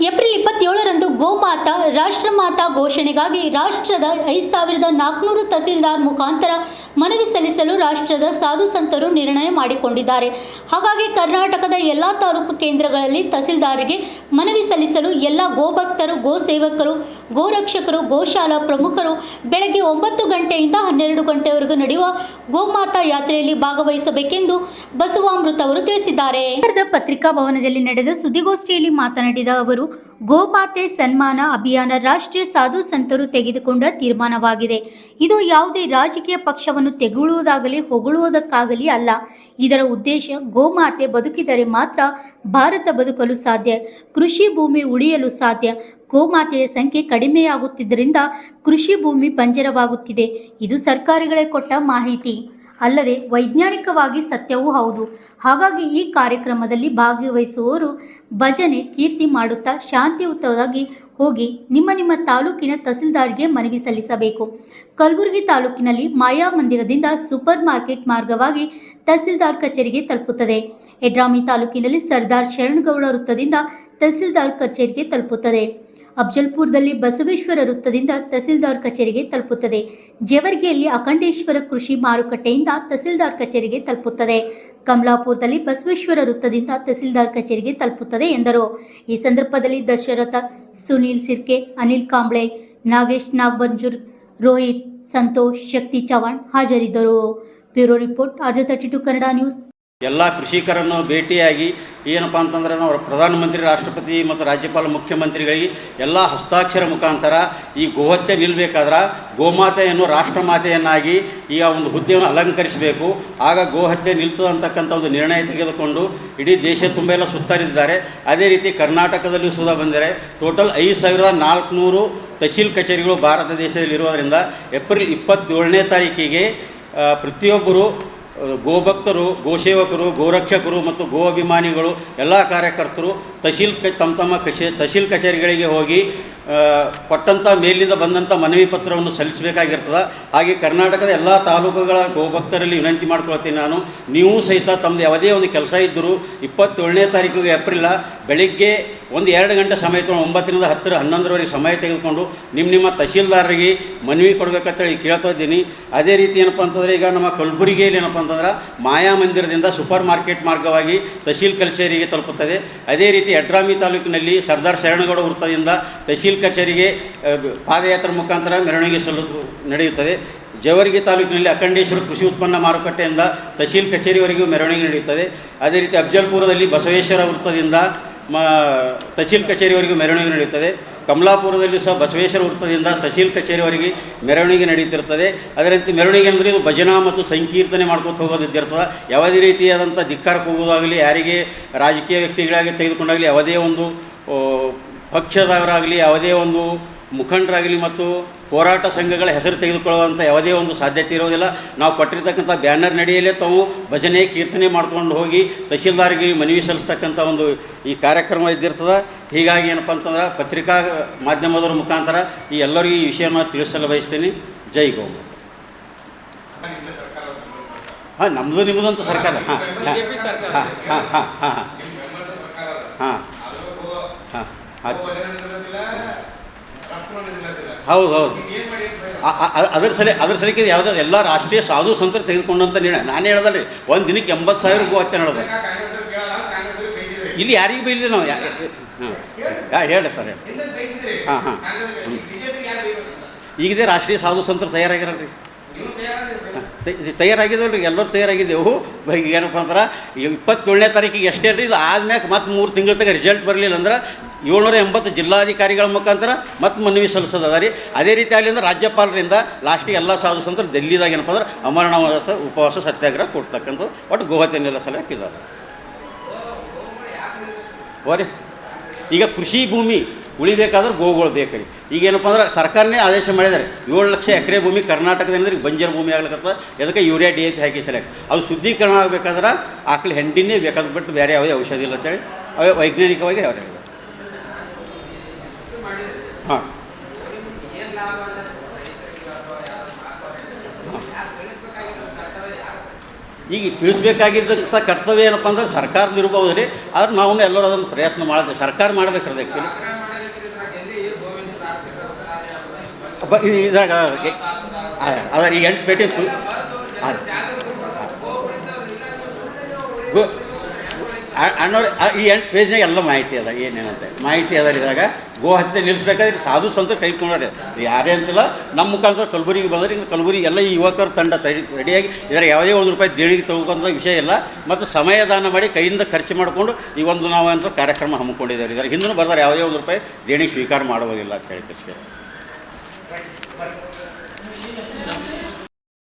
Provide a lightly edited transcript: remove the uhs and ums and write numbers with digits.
April 27ರಂದು ಗೋಮಾತಾ ರಾಷ್ಟ್ರಮಾತಾ ಘೋಷಣೆಗಾಗಿ ರಾಷ್ಟ್ರದ 5400 ತಹಸೀಲ್ದಾರ್ ಮುಖಾಂತರ ಮನವಿ ಸಲ್ಲಿಸಲು ರಾಷ್ಟ್ರದ ಸಾಧು ಸಂತರು ನಿರ್ಣಯ ಮಾಡಿಕೊಂಡಿದ್ದಾರೆ. ಹಾಗಾಗಿ ಕರ್ನಾಟಕದ ಎಲ್ಲ ತಾಲೂಕು ಕೇಂದ್ರಗಳಲ್ಲಿ ತಹಸೀಲ್ದಾರ್ಗೆ ಮನವಿ ಸಲ್ಲಿಸಲು ಎಲ್ಲ ಗೋಭಕ್ತರು, ಗೋ ಸೇವಕರು, ಗೋರಕ್ಷಕರು, ಗೋಶಾಲಾ ಪ್ರಮುಖರು ಬೆಳಗ್ಗೆ 9 ಗಂಟೆಯಿಂದ 12 ಗಂಟೆವರೆಗೂ ನಡೆಯುವ ಗೋಮಾತಾ ಯಾತ್ರೆಯಲ್ಲಿ ಭಾಗವಹಿಸಬೇಕೆಂದು ಬಸವಾಮೃತ ಅವರು ತಿಳಿಸಿದ್ದಾರೆ. ಪತ್ರಿಕಾ ಭವನದಲ್ಲಿ ನಡೆದ ಸುದ್ದಿಗೋಷ್ಠಿಯಲ್ಲಿ ಮಾತನಾಡಿದ ಅವರು, ಗೋಮಾತೆ ಸನ್ಮಾನ ಅಭಿಯಾನ ರಾಷ್ಟ್ರೀಯ ಸಾಧು ಸಂತರು ತೆಗೆದುಕೊಂಡ ತೀರ್ಮಾನವಾಗಿದೆ. ಇದು ಯಾವುದೇ ರಾಜಕೀಯ ಪಕ್ಷವನ್ನು ತೆಗಳುವುದಾಗಲಿ ಹೊಗಳುವುದಕ್ಕಾಗಲಿ ಅಲ್ಲ. ಇದರ ಉದ್ದೇಶ ಗೋಮಾತೆ ಬದುಕಿದರೆ ಮಾತ್ರ ಭಾರತ ಬದುಕಲು ಸಾಧ್ಯ, ಕೃಷಿ ಭೂಮಿ ಉಳಿಯಲು ಸಾಧ್ಯ. ಗೋಮಾತೆಯ ಸಂಖ್ಯೆ ಕಡಿಮೆಯಾಗುತ್ತಿದ್ದರಿಂದ ಕೃಷಿ ಭೂಮಿ ಬಂಜರವಾಗುತ್ತಿದೆ. ಇದು ಸರ್ಕಾರಗಳೇ ಕೊಟ್ಟ ಮಾಹಿತಿ ಅಲ್ಲದೆ ವೈಜ್ಞಾನಿಕವಾಗಿ ಸತ್ಯವೂ ಹೌದು. ಹಾಗಾಗಿ ಈ ಕಾರ್ಯಕ್ರಮದಲ್ಲಿ ಭಾಗವಹಿಸುವವರು ಭಜನೆ ಕೀರ್ತಿ ಮಾಡುತ್ತಾ ಶಾಂತಿಯುತವಾಗಿ ಹೋಗಿ ನಿಮ್ಮ ತಾಲೂಕಿನ ತಹಸೀಲ್ದಾರ್ಗೆ ಮನವಿ ಸಲ್ಲಿಸಬೇಕು. ಕಲಬುರಗಿ ತಾಲೂಕಿನಲ್ಲಿ ಮಾಯಾ ಮಂದಿರದಿಂದ ಸೂಪರ್ ಮಾರ್ಕೆಟ್ ಮಾರ್ಗವಾಗಿ ತಹಸೀಲ್ದಾರ್ ಕಚೇರಿಗೆ ತಲುಪುತ್ತದೆ. ಯಡ್ರಾಮಿ ತಾಲೂಕಿನಲ್ಲಿ ಸರ್ದಾರ್ ಶರಣಗೌಡ ವೃತ್ತದಿಂದ ತಹಸೀಲ್ದಾರ್ ಕಚೇರಿಗೆ ತಲುಪುತ್ತದೆ. ಅಫಜಲ್ಪುರದಲ್ಲಿ ಬಸವೇಶ್ವರ ವೃತ್ತದಿಂದ ತಹಸೀಲ್ದಾರ್ ಕಚೇರಿಗೆ ತಲುಪುತ್ತದೆ. ಜೇವರ್ಗಿಯಲ್ಲಿ ಅಖಂಡೇಶ್ವರ ಕೃಷಿ ಮಾರುಕಟ್ಟೆಯಿಂದ ತಹಸೀಲ್ದಾರ್ ಕಚೇರಿಗೆ ತಲುಪುತ್ತದೆ. ಕಮಲಾಪುರದಲ್ಲಿ ಬಸವೇಶ್ವರ ವೃತ್ತದಿಂದ ತಹಸೀಲ್ದಾರ್ ಕಚೇರಿಗೆ ತಲುಪುತ್ತದೆ ಎಂದರು. ಈ ಸಂದರ್ಭದಲ್ಲಿ ದಶರಥ, ಸುನೀಲ್ ಶಿರ್ಕೆ, ಅನಿಲ್ ಕಾಂಬ್ಳೆ, ನಾಗೇಶ್ ನಾಗಬಂಜೂರ್, ರೋಹಿತ್, ಸಂತೋಷ್, ಶಕ್ತಿ ಚವಾಣ್ ಹಾಜರಿದ್ದರು. Bureau report, RJ32 Kannada news. ಎಲ್ಲ ಕೃಷಿಕರನ್ನು ಭೇಟಿಯಾಗಿ ಏನಪ್ಪ ಅಂತಂದ್ರೆ ನಾವು ಪ್ರಧಾನಮಂತ್ರಿ, ರಾಷ್ಟ್ರಪತಿ ಮತ್ತು ರಾಜ್ಯಪಾಲ, ಮುಖ್ಯಮಂತ್ರಿಗಳಿಗೆ ಎಲ್ಲ ಹಸ್ತಾಕ್ಷರ ಮುಖಾಂತರ ಈ ಗೋಹತ್ಯೆ ನಿಲ್ಲಬೇಕಾದ್ರೆ ಗೋಮಾತೆಯನ್ನು ರಾಷ್ಟ್ರಮಾತೆಯನ್ನಾಗಿ ಈಗ ಒಂದು ಹುದ್ದೆಯನ್ನು ಅಲಂಕರಿಸಬೇಕು. ಆಗ ಗೋಹತ್ಯೆ ನಿಲ್ತದೆ ಅಂತಕ್ಕಂಥ ಒಂದು ನಿರ್ಣಯ ತೆಗೆದುಕೊಂಡು ಇಡೀ ದೇಶ ತುಂಬ ಎಲ್ಲ ಸುತ್ತರಿದ್ದಾರೆ. ಅದೇ ರೀತಿ ಕರ್ನಾಟಕದಲ್ಲಿಯೂ ಸುಧಾ ಬಂದರೆ ಟೋಟಲ್ 5400 ತಹಸೀಲ್ ಕಚೇರಿಗಳು ಭಾರತ ದೇಶದಲ್ಲಿರುವುದರಿಂದ ಏಪ್ರಿಲ್ 27ನೇ ತಾರೀಕಿಗೆ ಪ್ರತಿಯೊಬ್ಬರು ಗೋಭಕ್ತರು, ಗೋಸೇವಕರು, ಗೋರಕ್ಷಕರು ಮತ್ತು ಗೋ ಅಭಿಮಾನಿಗಳು ಎಲ್ಲ ಕಾರ್ಯಕರ್ತರು ತಹಸೀಲ್ ಕಚೇರಿಗಳಿಗೆ ಹೋಗಿ ಕೊಟ್ಟಂಥ ಮೇಲಿಂದ ಬಂದಂಥ ಮನವಿ ಪತ್ರವನ್ನು ಸಲ್ಲಿಸಬೇಕಾಗಿರ್ತದೆ. ಹಾಗೆ ಕರ್ನಾಟಕದ ಎಲ್ಲ ತಾಲೂಕುಗಳ ಗೋಭಕ್ತರಲ್ಲಿ ವಿನಂತಿ ಮಾಡ್ಕೊಳ್ತೀನಿ ನಾನು, ನೀವು ಸಹಿತ ತಮ್ಮದು ಯಾವುದೇ ಒಂದು ಕೆಲಸ ಇದ್ದರೂ 27ನೇ ತಾರೀಕಿಗೆ ಏಪ್ರಿಲ್ ಬೆಳಿಗ್ಗೆ 1-2 ಗಂಟೆ ಸಮಯ ತೊಗೊಂಡು 9ರಿಂದ 10, 11ರವರೆಗೆ ಸಮಯ ತೆಗೆದುಕೊಂಡು ನಿಮ್ಮ ತಹಸೀಲ್ದಾರರಿಗೆ ಮನವಿ ಕೊಡಬೇಕಂತೇಳಿ ಕೇಳ್ತಾ ಇದ್ದೀನಿ. ಅದೇ ರೀತಿ ಏನಪ್ಪ ಅಂತಂದರೆ ಈಗ ನಮ್ಮ ಕಲಬುರಗಿಯಲ್ಲಿ ಏನಪ್ಪ ಅಂತಂದ್ರೆ ಮಾಯಾ ಮಂದಿರದಿಂದ ಸೂಪರ್ ಮಾರ್ಕೆಟ್ ಮಾರ್ಗವಾಗಿ ತಹಸೀಲ್ ಕಚೇರಿಗೆ ತಲುಪುತ್ತದೆ. ಅದೇ ರೀತಿ ಯಡ್ರಾಮಿ ತಾಲೂಕಿನಲ್ಲಿ ಸರ್ದಾರ್ ಶರಣಗೌಡ ವೃತ್ತದಿಂದ ತಹಸೀಲ್ ಕಚೇರಿಗೆ ಪಾದಯಾತ್ರೆ ಮುಖಾಂತರ ಮೆರವಣಿಗೆ ನಡೆಯುತ್ತದೆ. ಜೇವರ್ಗಿ ತಾಲೂಕಿನಲ್ಲಿ ಅಖಂಡೇಶ್ವರ ಕೃಷಿ ಉತ್ಪನ್ನ ಮಾರುಕಟ್ಟೆಯಿಂದ ತಹಸೀಲ್ ಕಚೇರಿವರೆಗೂ ಮೆರವಣಿಗೆ ನಡೆಯುತ್ತದೆ. ಅದೇ ರೀತಿ ಅಫಜಲ್ಪುರದಲ್ಲಿ ಬಸವೇಶ್ವರ ವೃತ್ತದಿಂದ ತಹಸೀಲ್ ಕಚೇರಿವರೆಗೂ ಮೆರವಣಿಗೆ ನಡೆಯುತ್ತದೆ. ಕಮಲಾಪುರದಲ್ಲಿ ಸಹ ಬಸವೇಶ್ವರ ವೃತ್ತದಿಂದ ತಹಸೀಲ್ ಕಚೇರಿವರೆಗೆ ಮೆರವಣಿಗೆ ನಡೀತಿರ್ತದೆ. ಅದೇ ರೀತಿ ಮೆರವಣಿಗೆ ಅಂದರೆ ಇದು ಭಜನಾ ಮತ್ತು ಸಂಕೀರ್ತನೆ ಮಾಡ್ಕೊತ ಹೋಗೋದಿದ್ದಿರ್ತದೆ. ಯಾವುದೇ ರೀತಿಯಾದಂಥ ಧಿಕ್ಕಾರಕ್ಕೆ ಹೋಗೋದಾಗಲಿ, ಯಾರಿಗೆ ರಾಜಕೀಯ ವ್ಯಕ್ತಿಗಳಾಗಿ ತೆಗೆದುಕೊಂಡಾಗಲಿ, ಯಾವುದೇ ಒಂದು ಪಕ್ಷದವರಾಗಲಿ, ಯಾವುದೇ ಒಂದು ಮುಖಂಡರಾಗಲಿ ಮತ್ತು ಹೋರಾಟ ಸಂಘಗಳ ಹೆಸರು ತೆಗೆದುಕೊಳ್ಳುವಂಥ ಯಾವುದೇ ಒಂದು ಸಾಧ್ಯತೆ ಇರೋದಿಲ್ಲ. ನಾವು ಕೊಟ್ಟಿರ್ತಕ್ಕಂಥ ಬ್ಯಾನರ್ ನಡಿಯಲ್ಲೇ ತಾವು ಭಜನೆ ಕೀರ್ತನೆ ಮಾಡ್ಕೊಂಡು ಹೋಗಿ ತಹಸೀಲ್ದಾರ್ಗೆ ಮನವಿ ಸಲ್ಲಿಸ್ತಕ್ಕಂಥ ಒಂದು ಈ ಕಾರ್ಯಕ್ರಮ ಇದ್ದಿರ್ತದೆ. ಹೀಗಾಗಿ ಏನಪ್ಪ ಅಂತಂದ್ರೆ ಪತ್ರಿಕಾ ಮಾಧ್ಯಮದವರ ಮುಖಾಂತರ ಈ ಎಲ್ಲರಿಗೂ ಈ ವಿಷಯವನ್ನು ತಿಳಿಸಲು ಬಯಸ್ತೀನಿ. ಜೈ ಗೋಮಾತೆ. ಹಾಂ, ನಮ್ಮದು ನಿಮ್ಮದಂತ ಸರ್ಕಾರ. ಹಾಂ ಹಾಂ ಹಾಂ ಹಾಂ ಹಾಂ ಹಾಂ ಹಾಂ ಹಾಂ ಹೌದು ಹೌದು. ಅದರ ಸಲಿಕೆ ಯಾವುದೇ ಎಲ್ಲ ರಾಷ್ಟ್ರೀಯ ಸಾಧು ಸಂತರು ತೆಗೆದುಕೊಂಡಂಥ ನಿರ್ಣಯ. ನಾನು ಹೇಳೋದಲ್ರಿ, ಒಂದು ದಿನಕ್ಕೆ 80,000 ಗೋಹತ್ಯೆ ನಡೆದ. ಇಲ್ಲಿ ಯಾರಿಗೂ ಬೈಲಿಲ್ಲ ನಾವು. ಹಾಂ ಹೇಳಿ ಸರ್, ಹೇಳಿ. ಹಾಂ ಹಾಂ ಈಗಿದೆ ರಾಷ್ಟ್ರೀಯ ಸಾಧು ಸಂತರು ತಯಾರಾಗಿರಲ್ರಿ, ತಯಾರಾಗಿದ್ದವಲ್ರಿ, ಎಲ್ಲರೂ ತಯಾರಾಗಿದ್ದೆವು. ಈಗ ಏನಪ್ಪ ಅಂದ್ರೆ ಈಗ 27ನೇ ತಾರೀಕಿಗೆ ಎಷ್ಟೇ ರೀ, ಇದು ಆದ್ಮ್ಯಾಕೆ ಮತ್ತೆ 3 ತಿಂಗಳ ತನಕ ರಿಸಲ್ಟ್ ಬರಲಿಲ್ಲ ಅಂದ್ರೆ 780 ಜಿಲ್ಲಾಧಿಕಾರಿಗಳ ಮುಖಾಂತರ ಮತ್ತೆ ಮನವಿ ಸಲ್ಲಿಸೋದ ರೀ. ಅದೇ ರೀತಿ ಅಲ್ಲಿಂದ ರಾಜ್ಯಪಾಲರಿಂದ ಲಾಸ್ಟಿಗೆ ಎಲ್ಲ ಸಾಧು ಸಂತರು ಡೆಲ್ಲಿದಾಗ ಏನಪ್ಪ ಅಂದ್ರೆ ಅಮರನಾಥ ಉಪವಾಸ ಸತ್ಯಾಗ್ರಹ ಕೊಡ್ತಕ್ಕಂಥದ್ದು. ಒಟ್ಟು ಗೋಹತ್ಯೆ ನಿಲ್ಲಿಸಲು ಹಾಕಿದ್ದಾರೆ. ಓರಿ ಈಗ ಕೃಷಿ ಭೂಮಿ ಉಳಿಬೇಕಾದ್ರೆ ಗೋಗಳು ಬೇಕ್ರಿ. ಈಗೇನಪ್ಪ ಅಂದ್ರೆ ಸರ್ಕಾರನೇ ಆದೇಶ ಮಾಡಿದ್ದಾರೆ, 7 ಲಕ್ಷ ಎಕರೆ ಭೂಮಿ ಕರ್ನಾಟಕದಿಂದ ಬಂಜರ್ ಭೂಮಿ ಆಗ್ಲಿಕ್ಕೆ ಅದಕ್ಕೆ ಯೂರಿಯಾ DAP ಹಾಕಿ ಸೆಲೆಕ್ಟ್. ಅದು ಶುದ್ಧೀಕರಣ ಆಗಬೇಕಾದ್ರೆ ಆಕಳು ಹೆಂಡಿನೇ ಬೇಕಾದ್ರೆ ಬಿಟ್ಟು ಬೇರೆ ಯಾವುದೇ ಔಷಧಿ ಇಲ್ಲ ಅಂತೇಳಿ ಅವೇ ವೈಜ್ಞಾನಿಕವಾಗಿ ಅವರೇ. ಹಾಂ ಈಗ ತಿಳಿಸ್ಬೇಕಾಗಿದ್ದಂಥ ಕರ್ತವ್ಯ ಏನಪ್ಪ ಅಂದ್ರೆ ಸರ್ಕಾರದಿರ್ಬೋದು ರೀ. ಆದ್ರೆ ನಾವು ಎಲ್ಲರೂ ಅದನ್ನು ಪ್ರಯತ್ನ ಮಾಡಿದೆ, ಸರ್ಕಾರ ಮಾಡಬೇಕ್ರಿ. ಆ್ಯಕ್ಚುಲಿ ಇದ್ರಾಗ ಅದ ಈ 8 ಪೇಟೆ ಅಣ್ಣವ್ರು ಈ 8 ಪೇಜ್ನಾಗ ಎಲ್ಲ ಮಾಹಿತಿ ಅದ ಏನೇನಂತೆ ಮಾಹಿತಿ ಅದ. ಇದ್ರಾಗ ಗೋ ಹತ್ಯೆ ನಿಲ್ಲಿಸ್ಬೇಕಾದ್ರೆ ಸಾಧು ಸಂತ ಕೈಕೊಂಡ್ರೆ ಯಾರೇ ಅಂತಿಲ್ಲ. ನಮ್ಮ ಮುಖಾಂತರ ಕಲಬುರಗಿಗೆ ಬಂದರೆ ಈಗ ಕಲಬುರಗಿ ಎಲ್ಲ ಈ ಯುವಕರ ತಂಡ ರೆಡಿಯಾಗಿ ಇದರ ಯಾವುದೇ ₹1 ದೇಣಿಗೆ ತಗೋಂಥ ವಿಷಯ ಇಲ್ಲ. ಮತ್ತು ಸಮಯದಾನ ಮಾಡಿ ಕೈಯಿಂದ ಖರ್ಚು ಮಾಡಿಕೊಂಡು ಈ ಒಂದು ನಾವು ಅಂತ ಕಾರ್ಯಕ್ರಮ ಹಮ್ಮಿಕೊಂಡಿದ್ದಾರೆ. ಇದರ ಹಿಂದೂ ಬರ್ತಾರೆ ಯಾವುದೇ ₹1 ದೇಣಿಗೆ ಸ್ವೀಕಾರ ಮಾಡುವುದಿಲ್ಲ ಅಂತ ಹೇಳಿ.